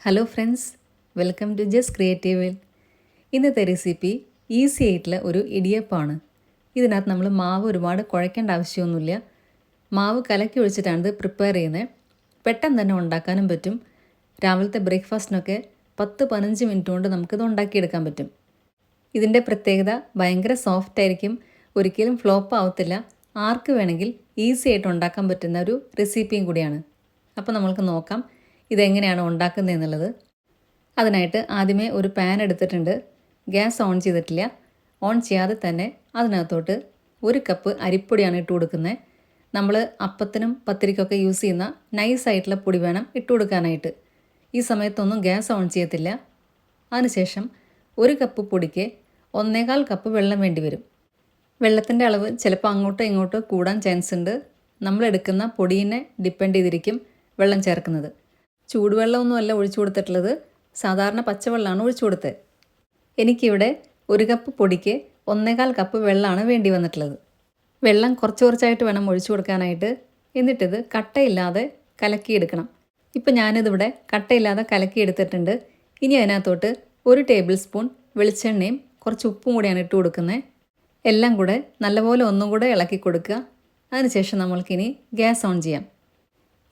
Hello friends, welcome to just creative. ഇന്നത്തെ recipe easy ആയിട്ടുള്ള ഒരു ഇടിയപ്പമാണ്. ഇതിനകത്ത് നമ്മൾ മാവ് ഒരുപാട് കുഴയ്ക്കേണ്ട ആവശ്യമൊന്നുമില്ല. മാവ് കലക്കി ഒഴിച്ചിട്ടാണ് ഇത് പ്രിപ്പയർ ചെയ്യുന്നത്. പെട്ടെന്ന് തന്നെ ഉണ്ടാക്കാനും പറ്റും. രാവിലത്തെ ബ്രേക്ക്ഫാസ്റ്റിനൊക്കെ 10-15 മിനിറ്റ് കൊണ്ട് നമുക്കിത് ഉണ്ടാക്കിയെടുക്കാൻ പറ്റും. ഇതിൻ്റെ പ്രത്യേകത ഭയങ്കര സോഫ്റ്റ് ആയിരിക്കും, ഒരിക്കലും ഫ്ലോപ്പ് ആവത്തില്ല. ആർക്ക് വേണമെങ്കിൽ ഈസി ആയിട്ട് ഉണ്ടാക്കാൻ പറ്റുന്ന ഒരു റെസിപ്പിയും കൂടിയാണ്. അപ്പോൾ നമ്മൾക്ക് നോക്കാം ഇതെങ്ങനെയാണ് ഉണ്ടാക്കുന്നത് എന്നുള്ളത്. അതിനായിട്ട് ആദ്യമേ ഒരു പാൻ എടുത്തിട്ടുണ്ട്. ഗ്യാസ് ഓൺ ചെയ്തിട്ടില്ല. ഓൺ ചെയ്യാതെ തന്നെ അതിനകത്തോട്ട് 1 കപ്പ് അരിപ്പൊടിയാണ് ഇട്ട് കൊടുക്കുന്നത്. നമ്മൾ അപ്പത്തിനും പത്തിരിക്കൊക്കെ യൂസ് ചെയ്യുന്ന നൈസായിട്ടുള്ള പൊടി വേണം ഇട്ട് കൊടുക്കാനായിട്ട്. ഈ സമയത്തൊന്നും ഗ്യാസ് ഓൺ ചെയ്യത്തില്ല. അതിനുശേഷം 1 കപ്പ് പൊടിക്ക് 1.25 കപ്പ് വെള്ളം വേണ്ടി വരും. വെള്ളത്തിൻ്റെ അളവ് ചിലപ്പോൾ അങ്ങോട്ടോ ഇങ്ങോട്ടോ കൂടാൻ ചാൻസ് ഉണ്ട്. നമ്മളെടുക്കുന്ന പൊടിയെ ഡിപ്പെൻഡ് ചെയ്തിരിക്കും വെള്ളം ചേർക്കുന്നത്. ചൂടുവെള്ളമൊന്നുമല്ല ഒഴിച്ചു കൊടുത്തിട്ടുള്ളത്, സാധാരണ പച്ചവെള്ളമാണ് ഒഴിച്ചു കൊടുത്തത്. എനിക്കിവിടെ 1 കപ്പ് പൊടിക്ക് 1.25 കപ്പ് വെള്ളമാണ് വേണ്ടി വന്നിട്ടുള്ളത്. വെള്ളം കുറച്ച് കുറച്ചായിട്ട് വേണം ഒഴിച്ചു കൊടുക്കാനായിട്ട്. എന്നിട്ടിത് കട്ടയില്ലാതെ കലക്കിയെടുക്കണം. ഇപ്പം ഞാനിതിവിടെ കട്ടയില്ലാതെ കലക്കിയെടുത്തിട്ടുണ്ട്. ഇനി അതിനകത്തോട്ട് 1 ടേബിൾ സ്പൂൺ വെളിച്ചെണ്ണയും കുറച്ച് ഉപ്പും കൂടിയാണ് ഇട്ട് കൊടുക്കുന്നത്. എല്ലാം കൂടെ നല്ലപോലെ ഒന്നും കൂടെ ഇളക്കി കൊടുക്കുക. അതിനുശേഷം നമ്മൾക്കിനി ഗ്യാസ് ഓൺ ചെയ്യാം.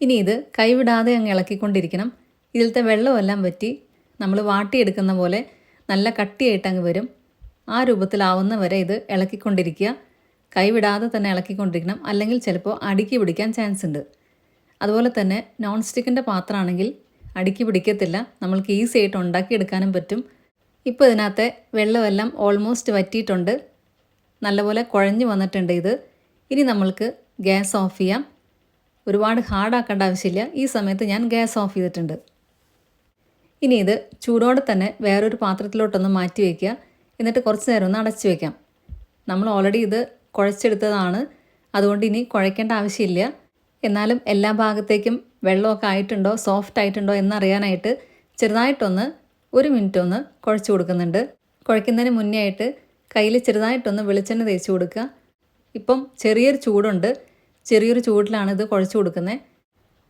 ഇനി ഇത് കൈവിടാതെ അങ്ങ് ഇളക്കിക്കൊണ്ടിരിക്കണം. ഇതിലത്തെ വെള്ളമെല്ലാം വറ്റി നമ്മൾ വാട്ടിയെടുക്കുന്ന പോലെ നല്ല കട്ടിയായിട്ട് അങ്ങ് വരും. ആ രൂപത്തിലാവുന്ന വരെ ഇത് ഇളക്കിക്കൊണ്ടിരിക്കുക. കൈവിടാതെ തന്നെ ഇളക്കിക്കൊണ്ടിരിക്കണം, അല്ലെങ്കിൽ ചിലപ്പോൾ അടുക്കി പിടിക്കാൻ ചാൻസ് ഉണ്ട്. അതുപോലെ തന്നെ നോൺ സ്റ്റിക്കിൻ്റെ പാത്രമാണെങ്കിൽ അടുക്കി പിടിക്കത്തില്ല, നമ്മൾക്ക് ഈസി ആയിട്ട് ഉണ്ടാക്കിയെടുക്കാനും പറ്റും. ഇപ്പോൾ ഇതിനകത്തെ വെള്ളമെല്ലാം ഓൾമോസ്റ്റ് വറ്റിയിട്ടുണ്ട്, നല്ലപോലെ കുഴഞ്ഞു വന്നിട്ടുണ്ട് ഇത്. ഇനി നമ്മൾക്ക് ഗ്യാസ് ഓഫ് ചെയ്യാം. ഒരുപാട് ഹാർഡാക്കേണ്ട ആവശ്യമില്ല. ഈ സമയത്ത് ഞാൻ ഗ്യാസ് ഓഫ് ചെയ്തിട്ടുണ്ട്. ഇനി ഇത് ചൂടോടെ തന്നെ വേറൊരു പാത്രത്തിലോട്ടൊന്ന് മാറ്റി വയ്ക്കുക. എന്നിട്ട് കുറച്ച് നേരം ഒന്ന് അടച്ചു വയ്ക്കാം. നമ്മൾ ഓൾറെഡി ഇത് കുഴച്ചെടുത്തതാണ്, അതുകൊണ്ട് ഇനി കുഴയ്ക്കേണ്ട ആവശ്യമില്ല. എന്നാലും എല്ലാ ഭാഗത്തേക്കും വെള്ളമൊക്കെ ആയിട്ടുണ്ടോ സോഫ്റ്റ് ആയിട്ടുണ്ടോ എന്നറിയാനായിട്ട് ചെറുതായിട്ടൊന്ന് 1 മിനിറ്റ് ഒന്ന് കുഴച്ച് കൊടുക്കുന്നുണ്ട്. കുഴയ്ക്കുന്നതിന് മുന്നേ ആയിട്ട് കയ്യിൽ ചെറുതായിട്ടൊന്ന് വെളിച്ചെണ്ണ തേച്ച് കൊടുക്കുക. ഇപ്പം ചെറിയൊരു ചൂടുണ്ട്, ചെറിയൊരു ചൂടിലാണ് ഇത് കുഴച്ച് കൊടുക്കുന്നത്.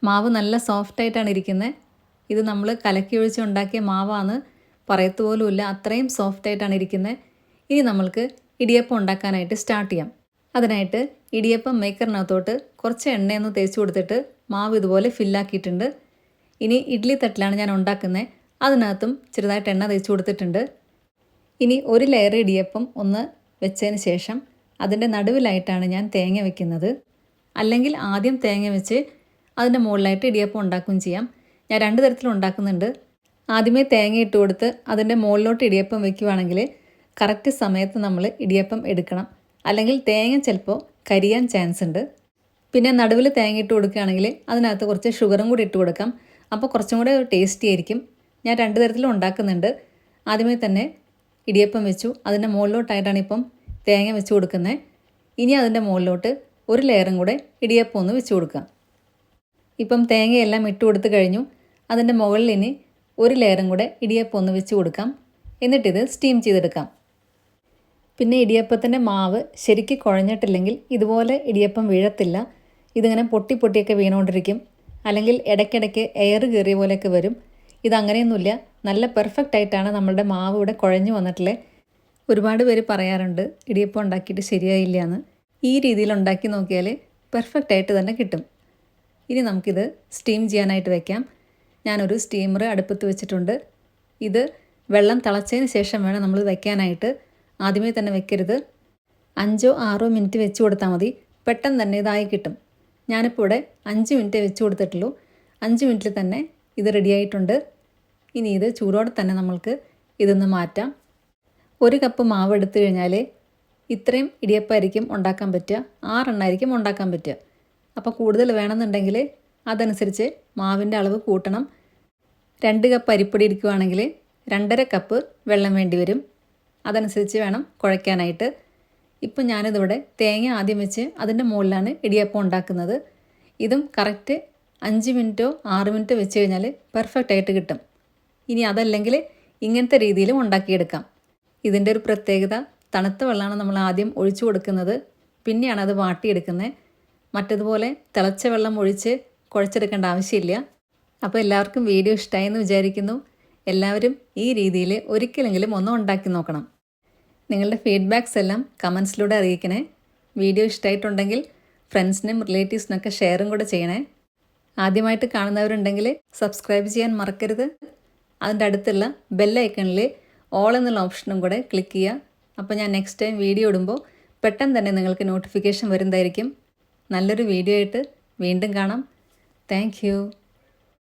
മാവ് നല്ല സോഫ്റ്റായിട്ടാണ് ഇരിക്കുന്നത്. ഇത് നമ്മൾ കലക്കി ഒഴിച്ച് ഉണ്ടാക്കിയ മാവാണ്, പറയത്തുപോലുമില്ല, അത്രയും സോഫ്റ്റായിട്ടാണ് ഇരിക്കുന്നത്. ഇനി നമ്മൾക്ക് ഇടിയപ്പം ഉണ്ടാക്കാനായിട്ട് സ്റ്റാർട്ട് ചെയ്യാം. അതിനായിട്ട് ഇടിയപ്പം മേക്കറിനകത്തോട്ട് കുറച്ച് എണ്ണയൊന്ന് തേച്ച് കൊടുത്തിട്ട് മാവ് ഇതുപോലെ ഫില്ലാക്കിയിട്ടുണ്ട്. ഇനി ഇഡ്ഡലി തട്ടിലാണ് ഞാൻ ഉണ്ടാക്കുന്നത്, അതിനകത്തും ചെറുതായിട്ട് എണ്ണ തേച്ച് കൊടുത്തിട്ടുണ്ട്. ഇനി 1 ലെയർ ഇടിയപ്പം ഒന്ന് വെച്ചതിന് ശേഷം അതിൻ്റെ നടുവിലായിട്ടാണ് ഞാൻ തേങ്ങ വെക്കുന്നത്. അല്ലെങ്കിൽ ആദ്യം തേങ്ങ വെച്ച് അതിൻ്റെ മുകളിലായിട്ട് ഇടിയപ്പം ഉണ്ടാക്കുകയും ചെയ്യാം. ഞാൻ 2 തരത്തിൽ ഉണ്ടാക്കുന്നുണ്ട്. ആദ്യമേ തേങ്ങ ഇട്ട് കൊടുത്ത് അതിൻ്റെ മുകളിലോട്ട് ഇടിയപ്പം വെക്കുകയാണെങ്കിൽ കറക്റ്റ് സമയത്ത് നമ്മൾ ഇടിയപ്പം എടുക്കണം, അല്ലെങ്കിൽ തേങ്ങ ചിലപ്പോൾ കരിയാൻ ചാൻസ് ഉണ്ട്. പിന്നെ നടുവിൽ തേങ്ങ ഇട്ട് കൊടുക്കുകയാണെങ്കിൽ അതിനകത്ത് കുറച്ച് ഷുഗറും കൂടി ഇട്ട് കൊടുക്കാം, അപ്പോൾ കുറച്ചും കൂടെ ടേസ്റ്റി ആയിരിക്കും. ഞാൻ 2 തരത്തിലും ഉണ്ടാക്കുന്നുണ്ട്. ആദ്യമേ തന്നെ ഇടിയപ്പം വെച്ചു, അതിൻ്റെ മുകളിലോട്ടായിട്ടാണ് ഇപ്പം തേങ്ങ വെച്ച് കൊടുക്കുന്നത്. ഇനി അതിൻ്റെ മുകളിലോട്ട് 1 ലെയറും കൂടെ ഇടിയപ്പം ഒന്ന് വെച്ച് കൊടുക്കാം. ഇപ്പം തേങ്ങയെല്ലാം ഇട്ട് കൊടുത്ത് കഴിഞ്ഞു. അതിൻ്റെ മുകളിൽ ഇനി 1 ലെയറും കൂടെ ഇടിയപ്പം ഒന്ന് വെച്ച് കൊടുക്കാം. എന്നിട്ടിത് സ്റ്റീം ചെയ്തെടുക്കാം. പിന്നെ ഇടിയപ്പത്തിൻ്റെ മാവ് ശരിക്ക് കുഴഞ്ഞിട്ടില്ലെങ്കിൽ ഇതുപോലെ ഇടിയപ്പം വീഴത്തില്ല. ഇതിങ്ങനെ പൊട്ടിയൊക്കെ വീണുകൊണ്ടിരിക്കും, അല്ലെങ്കിൽ ഇടയ്ക്കിടയ്ക്ക് എയർ കയറിയ പോലെയൊക്കെ വരും. ഇതങ്ങനെയൊന്നുമില്ല, നല്ല പെർഫെക്റ്റ് ആയിട്ടാണ് നമ്മളുടെ മാവ് ഇവിടെ കുഴഞ്ഞു വന്നിട്ടുള്ളത്. ഒരുപാട് പേര് പറയാറുണ്ട് ഇടിയപ്പം ഉണ്ടാക്കിയിട്ട് ശരിയായില്ല എന്ന്. ഈ രീതിയിൽ ഉണ്ടാക്കി നോക്കിയാൽ പെർഫെക്റ്റ് ആയിട്ട് തന്നെ കിട്ടും. ഇനി നമുക്കിത് സ്റ്റീം ചെയ്യാനായിട്ട് വയ്ക്കാം. ഞാനൊരു സ്റ്റീമർ അടുപ്പത്ത് വെച്ചിട്ടുണ്ട്. ഇത് വെള്ളം തിളച്ചതിന് ശേഷം വേണം നമ്മൾ വയ്ക്കാനായിട്ട്, ആദ്യമേ തന്നെ വെക്കരുത്. 5-6 മിനിറ്റ് വെച്ച് കൊടുത്താൽ മതി, പെട്ടെന്ന് തന്നെ ഇതായി കിട്ടും. ഞാനിപ്പോൾ ഇവിടെ 5 മിനിറ്റ് വെച്ച് കൊടുത്തിട്ടുള്ളൂ. 5 മിനിറ്റിൽ തന്നെ ഇത് റെഡിയായിട്ടുണ്ട്. ഇനി ഇത് ചൂടോടെ തന്നെ നമ്മൾക്ക് ഇതൊന്ന് മാറ്റാം. 1 കപ്പ് മാവ് എടുത്തു കഴിഞ്ഞാൽ ഇത്രയും ഇടിയപ്പമായിരിക്കും ഉണ്ടാക്കാൻ പറ്റുക, 6 എണ്ണമായിരിക്കും ഉണ്ടാക്കാൻ പറ്റുക. അപ്പോൾ കൂടുതൽ വേണമെന്നുണ്ടെങ്കിൽ അതനുസരിച്ച് മാവിൻ്റെ അളവ് കൂട്ടണം. 2 കപ്പ് അരിപ്പൊടി എടുക്കുകയാണെങ്കിൽ 2.5 കപ്പ് വെള്ളം വേണ്ടി വരും. അതനുസരിച്ച് വേണം കുഴയ്ക്കാനായിട്ട്. ഇപ്പം ഞാനിതിവിടെ തേങ്ങ ആദ്യം വെച്ച് അതിൻ്റെ മുകളിലാണ് ഇടിയപ്പം ഉണ്ടാക്കുന്നത്. ഇതും കറക്റ്റ് 5 മിനിറ്റോ 6 മിനിറ്റോ വെച്ച് കഴിഞ്ഞാൽ പെർഫെക്റ്റ് ആയിട്ട് കിട്ടും. ഇനി അതല്ലെങ്കിൽ ഇങ്ങനത്തെ രീതിയിലും ഉണ്ടാക്കിയെടുക്കാം. ഇതിൻ്റെ ഒരു പ്രത്യേകത, തണുത്ത വെള്ളമാണ് നമ്മൾ ആദ്യം ഒഴിച്ചു കൊടുക്കുന്നത്, പിന്നെയാണ് അത് വാട്ടിയെടുക്കുന്നത്. മറ്റതുപോലെ തിളച്ച വെള്ളം ഒഴിച്ച് കുഴച്ചെടുക്കേണ്ട ആവശ്യമില്ല. അപ്പോൾ എല്ലാവർക്കും വീഡിയോ ഇഷ്ടമായി എന്ന് വിചാരിക്കുന്നു. എല്ലാവരും ഈ രീതിയിൽ ഒരിക്കലെങ്കിലും ഒന്ന് ഉണ്ടാക്കി നോക്കണം. നിങ്ങളുടെ ഫീഡ്ബാക്ക്സ് എല്ലാം കമൻസിലൂടെ അറിയിക്കണേ. വീഡിയോ ഇഷ്ടമായിട്ടുണ്ടെങ്കിൽ ഫ്രണ്ട്സിനും റിലേറ്റീവ്സിനൊക്കെ ഷെയറും കൂടെ ചെയ്യണേ. ആദ്യമായിട്ട് കാണുന്നവരുണ്ടെങ്കിൽ സബ്സ്ക്രൈബ് ചെയ്യാൻ മറക്കരുത്. അതിൻ്റെ അടുത്തുള്ള ബെല്ലൈക്കണിൽ ഓൾ എന്നുള്ള ഓപ്ഷനും കൂടെ ക്ലിക്ക് ചെയ്യുക. അപ്പോൾ ഞാൻ നെക്സ്റ്റ് ടൈം വീഡിയോ ഇടുമ്പോൾ പെട്ടെന്ന് തന്നെ നിങ്ങൾക്ക് നോട്ടിഫിക്കേഷൻ വരുന്നതായിരിക്കും. നല്ലൊരു വീഡിയോ ആയിട്ട് വീണ്ടും കാണാം. Thank you.